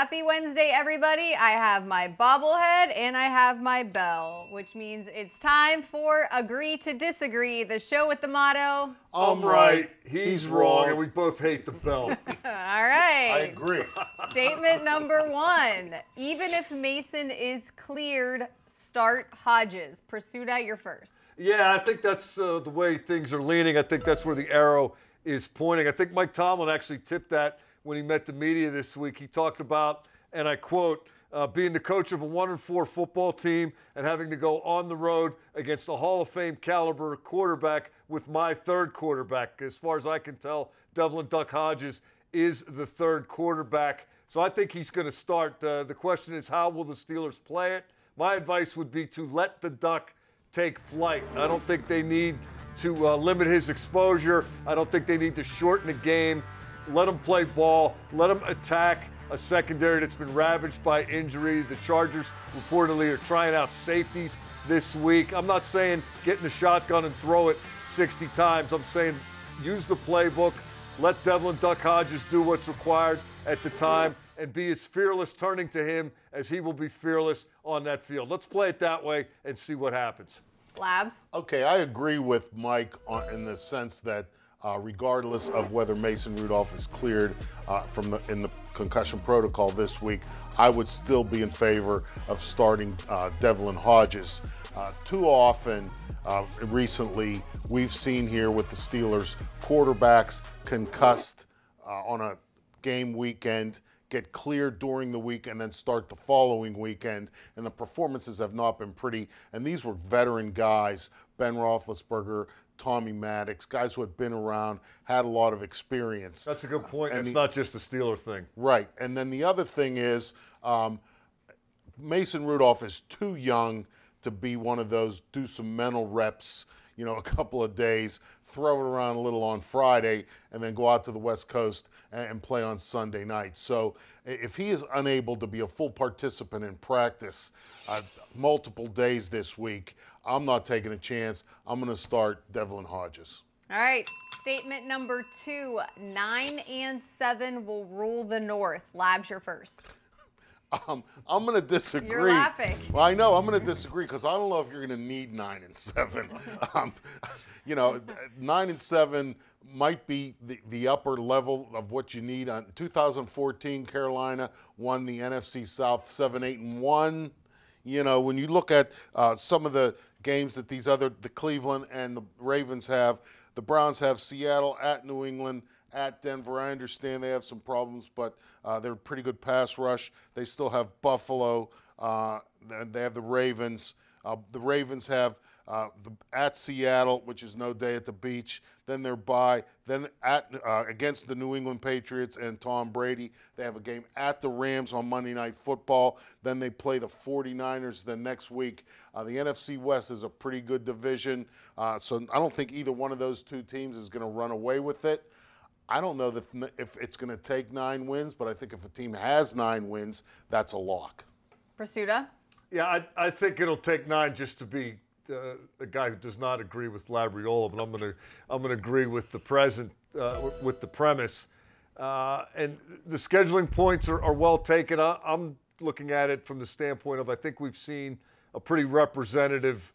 Happy Wednesday, everybody. I have my bobblehead and I have my bell, which means it's time for Agree to Disagree, the show with the motto, I'm right, he's wrong, and we both hate the bell. All right. I agree. Statement number one, even if Mason is cleared, start Hodges. Prisuta, you're first. Yeah, I think that's the way things are leaning. I think that's where the arrow is pointing. I think Mike Tomlin actually tipped that when he met the media this week. He talked about, and I quote, being the coach of a 1-4 football team and having to go on the road against a Hall of Fame caliber quarterback with my third quarterback. As far as I can tell, Devlin Duck Hodges is the third quarterback. So I think he's going to start. The question is, how will the Steelers play it? My advice would be to let the Duck take flight. I don't think they need to limit his exposure. I don't think they need to shorten the game. Let him play ball. Let him attack a secondary that's been ravaged by injury. The Chargers reportedly are trying out safeties this week. I'm not saying get in the shotgun and throw it 60 times. I'm saying use the playbook. Let Devlin Duck Hodges do what's required at the time and be as fearless turning to him as he will be fearless on that field. Let's play it that way and see what happens. Labs? Okay, I agree with Mike in the sense that regardless of whether Mason Rudolph is cleared in the concussion protocol this week, I would still be in favor of starting Devlin Hodges. Too often recently, we've seen here with the Steelers, quarterbacks concussed on a game weekend, get cleared during the week, and then start the following weekend, and the performances have not been pretty. And these were veteran guys, Ben Roethlisberger, Tommy Maddox, guys who had been around, had a lot of experience. That's a good point. It's not just a Steeler thing. Right. And then the other thing is Mason Rudolph is too young to be one of those do some mental reps, you know, a couple of days, throw it around a little on Friday, and then go out to the West Coast and play on Sunday night. So if he is unable to be a full participant in practice multiple days this week, I'm not taking a chance. I'm going to start Devlin Hodges. All right. Statement number two, 9 and 7 will rule the North. Labs, you're first. I'm going to disagree. You're laughing. Well, I know I'm going to disagree because I don't know if you're going to need 9 and 7. You know, 9 and 7 might be the upper level of what you need. On 2014, Carolina won the NFC South 7-8-1. You know, when you look at some of the games that the Cleveland and the Ravens have, the Browns have Seattle, at New England, at Denver. I understand they have some problems, but they're a pretty good pass rush. They still have Buffalo. They have the Ravens. The Ravens have at Seattle, which is no day at the beach. Then they're then against the New England Patriots and Tom Brady. They have a game at the Rams on Monday Night Football. Then they play the 49ers the next week. The NFC West is a pretty good division. So I don't think either one of those two teams is going to run away with it. I don't know if it's going to take 9 wins, but I think if a team has 9 wins, that's a lock. Prisuta? Yeah, I think it'll take 9 just to be a guy who does not agree with Labriola, but I'm gonna agree with the with the premise. And the scheduling points are well taken. I'm looking at it from the standpoint of I think we've seen a pretty representative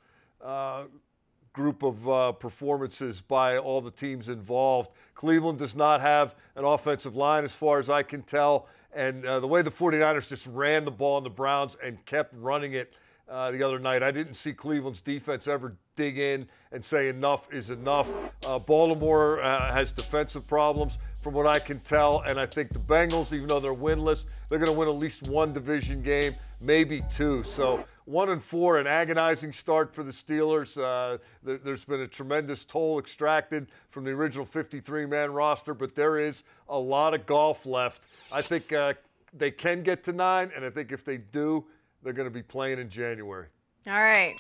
group of performances by all the teams involved. Cleveland does not have an offensive line as far as I can tell. And the way the 49ers just ran the ball on the Browns and kept running it the other night, I didn't see Cleveland's defense ever dig in and say enough is enough. Baltimore has defensive problems from what I can tell. And I think the Bengals, even though they're winless, they're going to win at least 1 division game, maybe 2. So 1 and 4, an agonizing start for the Steelers. There's been a tremendous toll extracted from the original 53-man roster, but there is a lot of golf left. I think they can get to 9, and I think if they do, they're going to be playing in January. All right.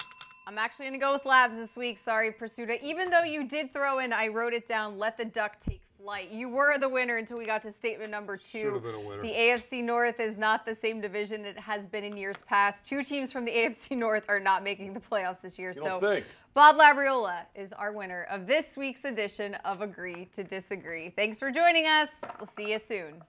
I'm actually going to go with Labs this week. Sorry, Prisuta. Even though you did throw in, I wrote it down, let the duck take flight. You were the winner until we got to statement number 2. Should have been a winner. The AFC North is not the same division it has been in years past. 2 teams from the AFC North are not making the playoffs this year. You don't think. Bob Labriola is our winner of this week's edition of Agree to Disagree. Thanks for joining us. We'll see you soon.